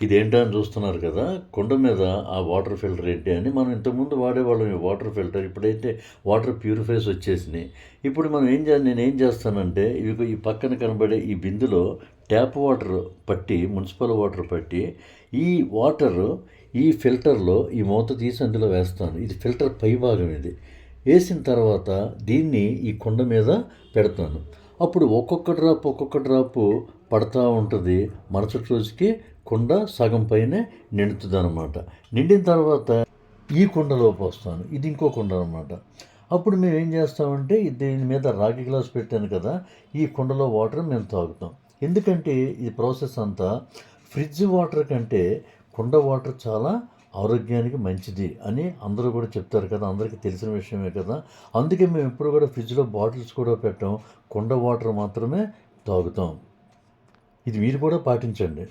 ఇదేంటా అని చూస్తున్నారు కదా! కుండ మీద ఆ వాటర్ ఫిల్టర్ ఏంటి అని మనం ఇంతకుముందు వాడేవాళ్ళం ఈ వాటర్ ఫిల్టర్. ఇప్పుడైతే వాటర్ ప్యూరిఫైయర్స్ వచ్చేసినాయి. ఇప్పుడు మనం నేనేం చేస్తానంటే ఈ పక్కన కనబడే ఈ బిందెలో ట్యాప్ వాటర్ పట్టి, మున్సిపల్ వాటర్ పట్టి, ఈ వాటర్ ఈ ఫిల్టర్‌లో ఈ మూత తీసి అందులో వేస్తాను. ఇది ఫిల్టర్ పై భాగం ఇది. వేసిన తర్వాత దీన్ని ఈ కుండ మీద పెడతాను. అప్పుడు ఒక్కొక్క డ్రాపు పడతా ఉంటుంది. మరుసటి రోజుకి కుండ సగం పైనే నిండుతుందనమాట. నిండిన తర్వాత ఈ కుండలో పోస్తాను. ఇది ఇంకో కుండ అనమాట. అప్పుడు మేము ఏం చేస్తామంటే దీని మీద రాగి గ్లాస్ పెట్టాను కదా, ఈ కుండలో వాటర్ మేము తాగుతాం. ఎందుకంటే ఈ ప్రాసెస్ అంతా ఫ్రిడ్జ్ వాటర్ కంటే కుండ వాటర్ చాలా ఆరోగ్యానికి మంచిది అని అందరూ కూడా చెప్తారు కదా, అందరికీ తెలిసిన విషయమే కదా. అందుకే మేము ఎప్పుడు కూడా ఫ్రిడ్జ్లో బాటిల్స్ కూడా పెట్టాం, కుండ వాటర్ మాత్రమే తాగుతాం. ఇది మీరు కూడా పాటించండి.